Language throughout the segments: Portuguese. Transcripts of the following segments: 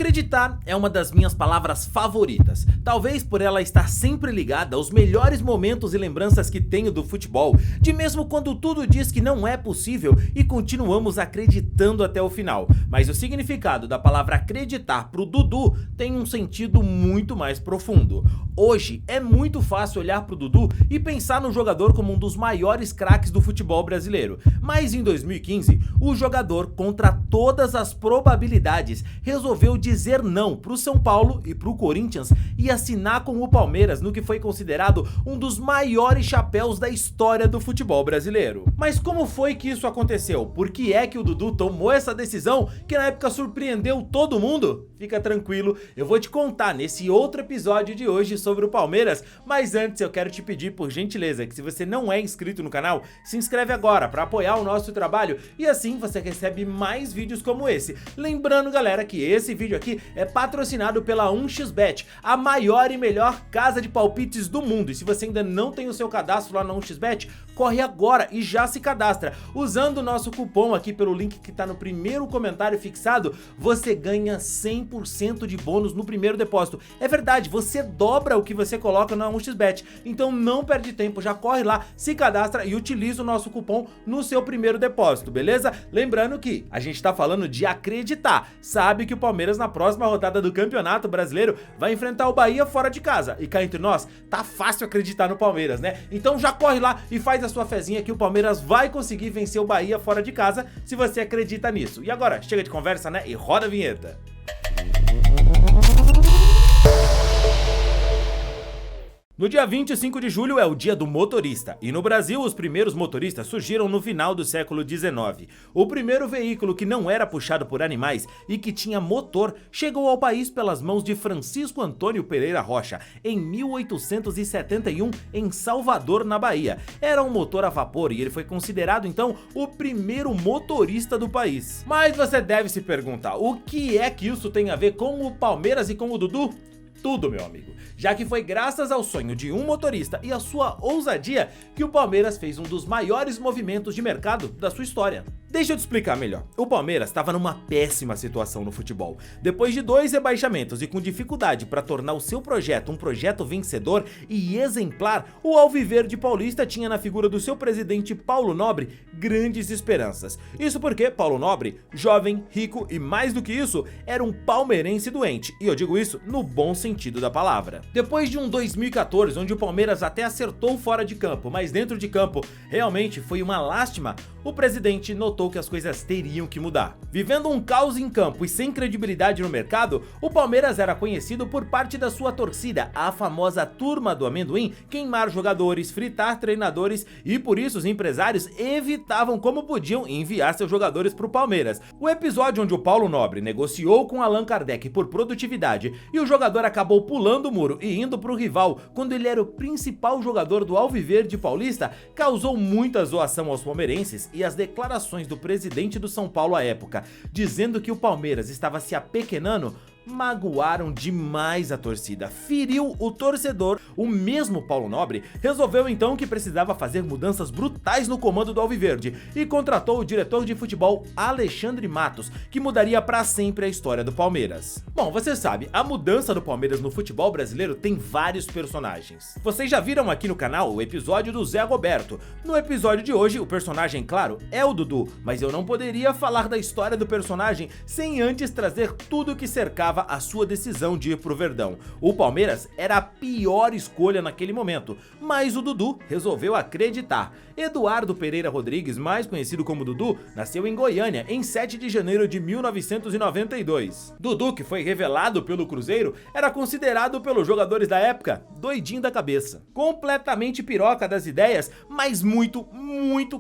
Acreditar é uma das minhas palavras favoritas, talvez por ela estar sempre ligada aos melhores momentos e lembranças que tenho do futebol, de mesmo quando tudo diz que não é possível e continuamos acreditando até o final. Mas o significado da palavra acreditar pro Dudu tem um sentido muito mais profundo. Hoje é muito fácil olhar pro Dudu e pensar no jogador como um dos maiores craques do futebol brasileiro, mas em 2015 o jogador, contra todas as probabilidades, resolveu dizer não pro São Paulo e pro Corinthians e assinar com o Palmeiras no que foi considerado um dos maiores chapéus da história do futebol brasileiro. Mas como foi que isso aconteceu? Por que é que o Dudu tomou essa decisão que na época surpreendeu todo mundo? Fica tranquilo, eu vou te contar nesse outro episódio de hoje sobre o Palmeiras, mas antes eu quero te pedir por gentileza que se você não é inscrito no canal, se inscreve agora para apoiar o nosso trabalho e assim você recebe mais vídeos como esse. Lembrando, galera, que esse vídeo aqui é patrocinado pela 1xBet, a maior e melhor casa de palpites do mundo, e se você ainda não tem o seu cadastro lá na 1xBet, corre agora e já se cadastra. Usando o nosso cupom aqui pelo link que tá no primeiro comentário fixado, você ganha 100% de bônus no primeiro depósito. É verdade, você dobra o que você coloca na 1xBet, então não perde tempo, já corre lá, se cadastra e utiliza o nosso cupom no seu primeiro depósito, beleza? Lembrando que a gente tá falando de acreditar, sabe que o Palmeiras na próxima rodada do Campeonato Brasileiro vai enfrentar o Bahia fora de casa, e cá entre nós, tá fácil acreditar no Palmeiras, né? Então já corre lá e faz a sua fezinha que o Palmeiras vai conseguir vencer o Bahia fora de casa, se você acredita nisso. E agora, chega de conversa, né? E roda a vinheta. No dia 25 de julho é o dia do motorista, e no Brasil os primeiros motoristas surgiram no final do século XIX. O primeiro veículo que não era puxado por animais e que tinha motor chegou ao país pelas mãos de Francisco Antônio Pereira Rocha, em 1871, em Salvador, na Bahia. Era um motor a vapor e ele foi considerado então o primeiro motorista do país. Mas você deve se perguntar, o que é que isso tem a ver com o Palmeiras e com o Dudu? Tudo, meu amigo, já que foi graças ao sonho de um motorista e à sua ousadia que o Palmeiras fez um dos maiores movimentos de mercado da sua história. Deixa eu te explicar melhor. O Palmeiras estava numa péssima situação no futebol. Depois de 2 rebaixamentos e com dificuldade para tornar o seu projeto um projeto vencedor e exemplar, o Alviverde Paulista tinha na figura do seu presidente Paulo Nobre grandes esperanças. Isso porque Paulo Nobre, jovem, rico e mais do que isso, era um palmeirense doente, e eu digo isso no bom sentido da palavra. Depois de um 2014 onde o Palmeiras até acertou fora de campo, mas dentro de campo realmente foi uma lástima, o presidente notou que as coisas teriam que mudar. Vivendo um caos em campo e sem credibilidade no mercado, o Palmeiras era conhecido por parte da sua torcida, a famosa turma do amendoim, queimar jogadores, fritar treinadores, e por isso os empresários evitavam como podiam enviar seus jogadores para o Palmeiras. O episódio onde o Paulo Nobre negociou com Allan Kardec por produtividade e o jogador acabou pulando o muro e indo para o rival quando ele era o principal jogador do Alviverde Paulista causou muita zoação aos palmeirenses, e as declarações do presidente do São Paulo à época, dizendo que o Palmeiras estava se apequenando, magoaram demais a torcida, feriu o torcedor. O mesmo Paulo Nobre resolveu então que precisava fazer mudanças brutais no comando do Alviverde e contratou o diretor de futebol Alexandre Matos, que mudaria para sempre a história do Palmeiras. Bom, você sabe, a mudança do Palmeiras no futebol brasileiro tem vários personagens. Vocês já viram aqui no canal o episódio do Zé Roberto. No episódio de hoje, o personagem, claro, é o Dudu, mas eu não poderia falar da história do personagem sem antes trazer tudo que cercava a sua decisão de ir pro Verdão. O Palmeiras era a pior escolha naquele momento, mas o Dudu resolveu acreditar. Eduardo Pereira Rodrigues, mais conhecido como Dudu, nasceu em Goiânia em 7 de janeiro de 1992. Dudu, que foi revelado pelo Cruzeiro, era considerado pelos jogadores da época doidinho da cabeça, completamente piroca das ideias, mas muito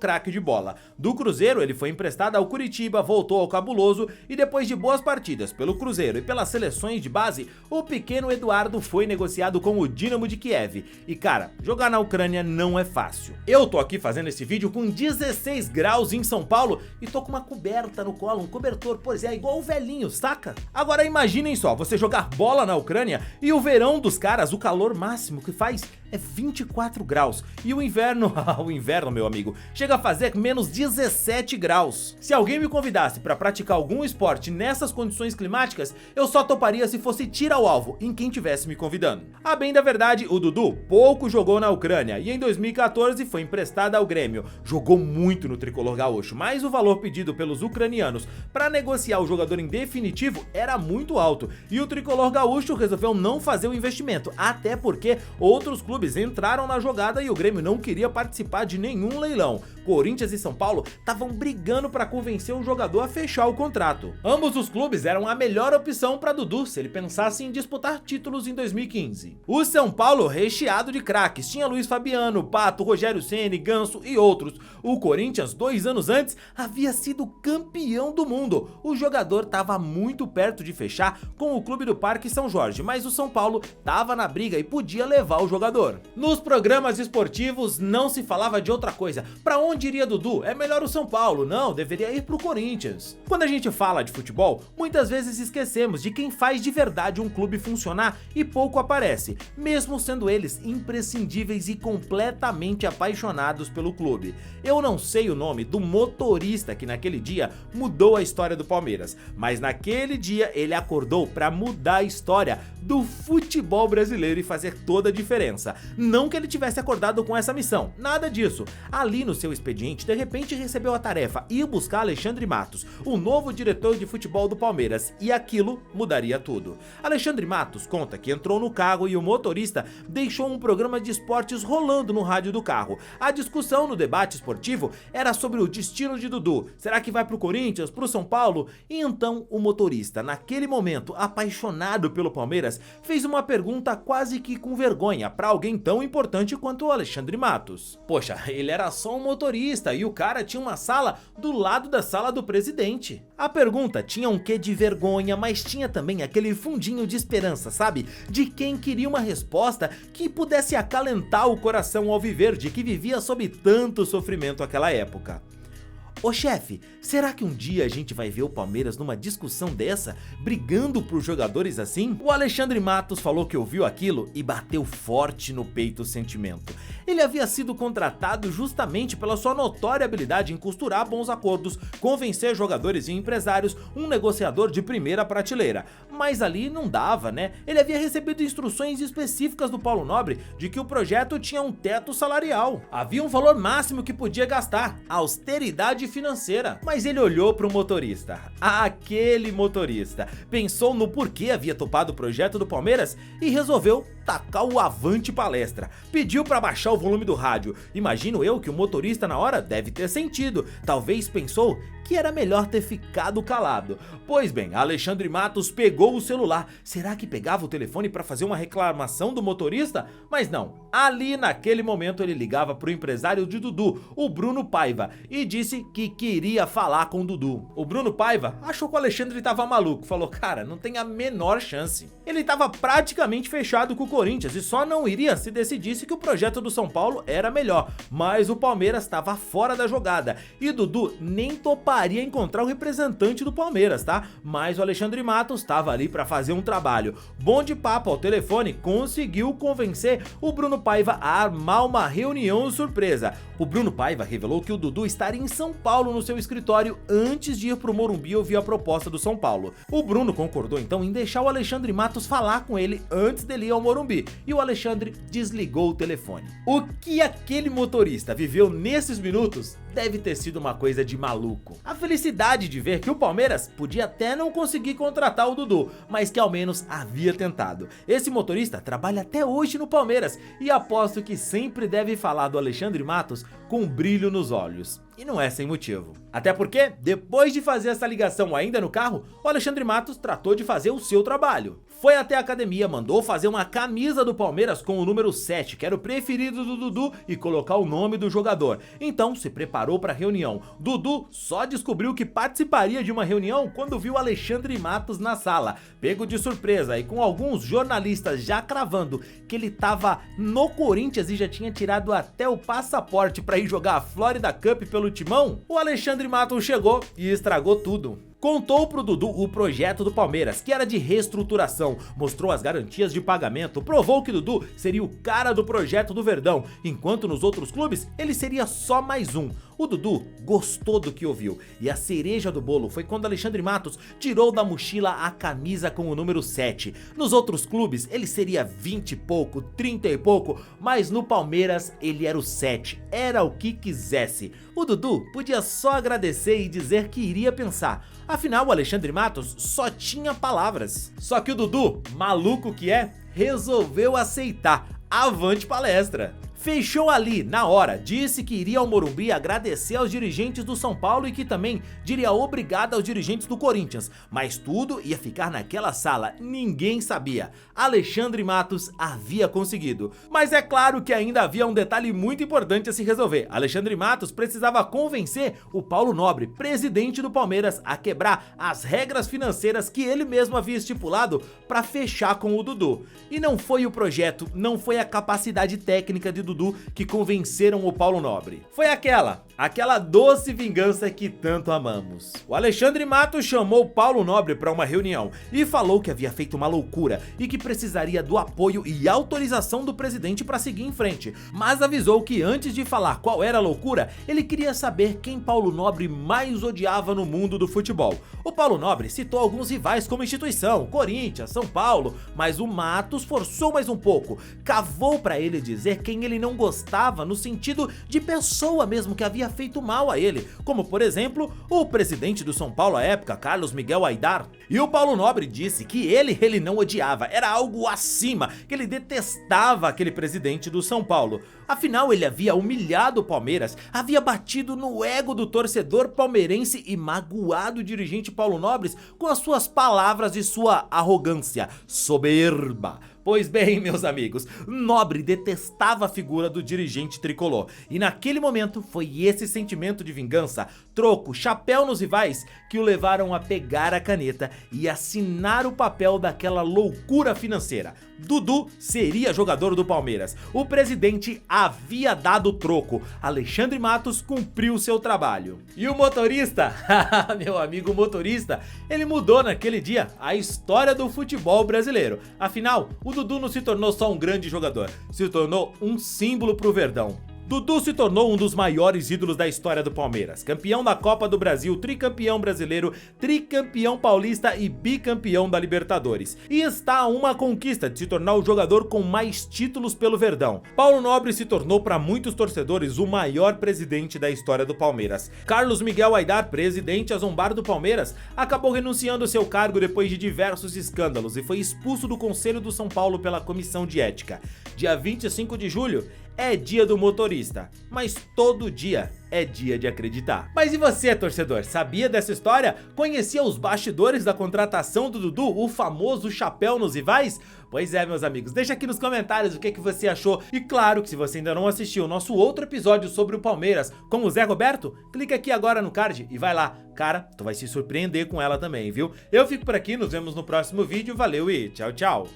craque de bola. Do Cruzeiro ele foi emprestado ao Curitiba, voltou ao Cabuloso e depois de boas partidas pelo Cruzeiro e pelas seleções de base, o pequeno Eduardo foi negociado com o Dinamo de Kiev. E cara, jogar na Ucrânia não é fácil. Eu tô aqui fazendo esse vídeo com 16 graus em São Paulo e tô com uma coberta no colo, um cobertor, pois é, igual o velhinho, saca? Agora imaginem só, você jogar bola na Ucrânia e o verão dos caras, o calor máximo que faz é 24 graus e o inverno, o inverno, meu amigo, chega a fazer menos 17 graus. Se alguém me convidasse para praticar algum esporte nessas condições climáticas, eu só toparia se fosse tiro ao alvo em quem tivesse me convidando. A bem da verdade, o Dudu pouco jogou na Ucrânia e em 2014 foi emprestado ao Grêmio. Jogou muito no tricolor gaúcho, mas o valor pedido pelos ucranianos para negociar o jogador em definitivo era muito alto e o tricolor gaúcho resolveu não fazer o investimento, até porque outros clubes entraram na jogada e o Grêmio não queria participar de nenhum leilão. Corinthians e São Paulo estavam brigando para convencer o jogador a fechar o contrato. Ambos os clubes eram a melhor opção para Dudu se ele pensasse em disputar títulos em 2015. O São Paulo, recheado de craques, tinha Luiz Fabiano, Pato, Rogério Ceni, Ganso e outros. O Corinthians, 2 anos antes, havia sido campeão do mundo. O jogador estava muito perto de fechar com o clube do Parque São Jorge, mas o São Paulo estava na briga e podia levar o jogador. Nos programas esportivos não se falava de outra coisa. Para onde iria Dudu? É melhor o São Paulo. Não, deveria ir pro Corinthians. Quando a gente fala de futebol, muitas vezes esquecemos de quem faz de verdade um clube funcionar e pouco aparece, mesmo sendo eles imprescindíveis e completamente apaixonados pelo clube. Eu não sei o nome do motorista que naquele dia mudou a história do Palmeiras, mas naquele dia ele acordou para mudar a história do futebol brasileiro e fazer toda a diferença. Não que ele tivesse acordado com essa missão, nada disso. Ali no seu expediente, de repente recebeu a tarefa ir buscar Alexandre Matos, o novo diretor de futebol do Palmeiras, e aquilo mudaria tudo. Alexandre Matos conta que entrou no carro e o motorista deixou um programa de esportes rolando no rádio do carro. A discussão no debate esportivo era sobre o destino de Dudu. Será que vai pro Corinthians, pro São Paulo? E então o motorista, naquele momento apaixonado pelo Palmeiras, fez uma pergunta quase que com vergonha para alguém tão importante quanto o Alexandre Matos. Poxa, ele era só um motorista e o cara tinha uma sala do lado da sala do presidente. A pergunta tinha um quê de vergonha, mas tinha também aquele fundinho de esperança, sabe? De quem queria uma resposta que pudesse acalentar o coração alviverde que vivia sob tanto sofrimento naquela época. Ô chefe, será que um dia a gente vai ver o Palmeiras numa discussão dessa, brigando por jogadores assim? O Alexandre Matos falou que ouviu aquilo e bateu forte no peito o sentimento. Ele havia sido contratado justamente pela sua notória habilidade em costurar bons acordos, convencer jogadores e empresários, um negociador de primeira prateleira. Mas ali não dava, né? Ele havia recebido instruções específicas do Paulo Nobre de que o projeto tinha um teto salarial. Havia um valor máximo que podia gastar, austeridade financeira. Mas ele olhou para o motorista, aquele motorista, pensou no porquê havia topado o projeto do Palmeiras e resolveu tacar o avante palestra. Pediu para baixar o volume do rádio. Imagino eu que o motorista na hora deve ter sentido. Talvez pensou que era melhor ter ficado calado. Pois bem, Alexandre Matos pegou o celular. Será que pegava o telefone para fazer uma reclamação do motorista? Mas não. Ali naquele momento ele ligava para o empresário de Dudu, o Bruno Paiva, e disse que queria falar com o Dudu. O Bruno Paiva achou que o Alexandre estava maluco. Falou, cara, não tem a menor chance. Ele estava praticamente fechado com o Corinthians e só não iria se decidisse que o projeto do São Paulo era melhor. Mas o Palmeiras estava fora da jogada e Dudu nem toparia encontrar o representante do Palmeiras, tá? Mas o Alexandre Matos estava ali para fazer um trabalho. Bom de papo ao telefone, conseguiu convencer o Bruno Paiva a armar uma reunião surpresa. O Bruno Paiva revelou que o Dudu estaria em São Paulo no seu escritório antes de ir pro Morumbi ouvir a proposta do São Paulo. O Bruno concordou então em deixar o Alexandre Matos falar com ele antes dele ir ao Morumbi e o Alexandre desligou o telefone. O que aquele motorista viveu nesses minutos deve ter sido uma coisa de maluco. A felicidade de ver que o Palmeiras podia até não conseguir contratar o Dudu, mas que ao menos havia tentado. Esse motorista trabalha até hoje no Palmeiras e aposto que sempre deve falar do Alexandre Matos com um brilho nos olhos. E não é sem motivo. Até porque, depois de fazer essa ligação ainda no carro, o Alexandre Matos tratou de fazer o seu trabalho. Foi até a academia, mandou fazer uma camisa do Palmeiras com o número 7, que era o preferido do Dudu, e colocar o nome do jogador. Então se preparou para a reunião. Dudu só descobriu que participaria de uma reunião quando viu Alexandre Matos na sala. Pego de surpresa e com alguns jornalistas já cravando que ele estava no Corinthians e já tinha tirado até o passaporte para ir jogar a Florida Cup pelo Timão, o Alexandre Matos chegou e estragou tudo. Contou pro Dudu o projeto do Palmeiras, que era de reestruturação, mostrou as garantias de pagamento, provou que Dudu seria o cara do projeto do Verdão, enquanto nos outros clubes ele seria só mais um. O Dudu gostou do que ouviu, e a cereja do bolo foi quando Alexandre Matos tirou da mochila a camisa com o número 7. Nos outros clubes ele seria 20 e pouco, 30 e pouco, mas no Palmeiras ele era o 7, era o que quisesse. O Dudu podia só agradecer e dizer que iria pensar, afinal o Alexandre Matos só tinha palavras. Só que o Dudu, maluco que é, resolveu aceitar. Avante palestra! Fechou ali, na hora, disse que iria ao Morumbi agradecer aos dirigentes do São Paulo e que também diria obrigado aos dirigentes do Corinthians, mas tudo ia ficar naquela sala, ninguém sabia. Alexandre Matos havia conseguido. Mas é claro que ainda havia um detalhe muito importante a se resolver. Alexandre Matos precisava convencer o Paulo Nobre, presidente do Palmeiras, a quebrar as regras financeiras que ele mesmo havia estipulado para fechar com o Dudu. E não foi o projeto, não foi a capacidade técnica de Dudu que convenceram o Paulo Nobre. Foi aquela doce vingança que tanto amamos. O Alexandre Matos chamou o Paulo Nobre para uma reunião e falou que havia feito uma loucura e que precisaria do apoio e autorização do presidente para seguir em frente, mas avisou que antes de falar qual era a loucura, ele queria saber quem Paulo Nobre mais odiava no mundo do futebol. O Paulo Nobre citou alguns rivais como instituição, Corinthians, São Paulo, mas o Matos forçou mais um pouco, cavou para ele dizer quem ele não gostava no sentido de pessoa mesmo que havia feito mal a ele, como por exemplo, o presidente do São Paulo à época, Carlos Miguel Aidar. E o Paulo Nobre disse que ele não odiava, era algo acima, que ele detestava aquele presidente do São Paulo. Afinal, ele havia humilhado o Palmeiras, havia batido no ego do torcedor palmeirense e magoado o dirigente Paulo Nobre com as suas palavras e sua arrogância soberba. Pois bem, meus amigos, Nobre detestava a figura do dirigente tricolor, e naquele momento foi esse sentimento de vingança, troco, chapéu nos rivais, que o levaram a pegar a caneta e assinar o papel daquela loucura financeira. Dudu seria jogador do Palmeiras, o presidente havia dado troco, Alexandre Matos cumpriu seu trabalho. E o motorista, meu amigo motorista, ele mudou naquele dia a história do futebol brasileiro. Afinal, o Dudu não se tornou só um grande jogador, se tornou um símbolo pro Verdão. Dudu se tornou um dos maiores ídolos da história do Palmeiras, campeão da Copa do Brasil, tricampeão brasileiro, tricampeão paulista e bicampeão da Libertadores. E está a uma conquista de se tornar o jogador com mais títulos pelo Verdão. Paulo Nobre se tornou para muitos torcedores o maior presidente da história do Palmeiras. Carlos Miguel Aidar, presidente a zombar do Palmeiras, acabou renunciando ao seu cargo depois de diversos escândalos e foi expulso do Conselho do São Paulo pela Comissão de Ética. Dia 25 de julho é dia do motorista, mas todo dia é dia de acreditar. Mas e você, torcedor, sabia dessa história? Conhecia os bastidores da contratação do Dudu, o famoso chapéu nos rivais? Pois é, meus amigos, deixa aqui nos comentários o que você achou. E claro que se você ainda não assistiu o nosso outro episódio sobre o Palmeiras com o Zé Roberto, clica aqui agora no card e vai lá. Cara, tu vai se surpreender com ela também, viu? Eu fico por aqui, nos vemos no próximo vídeo, valeu e tchau, tchau!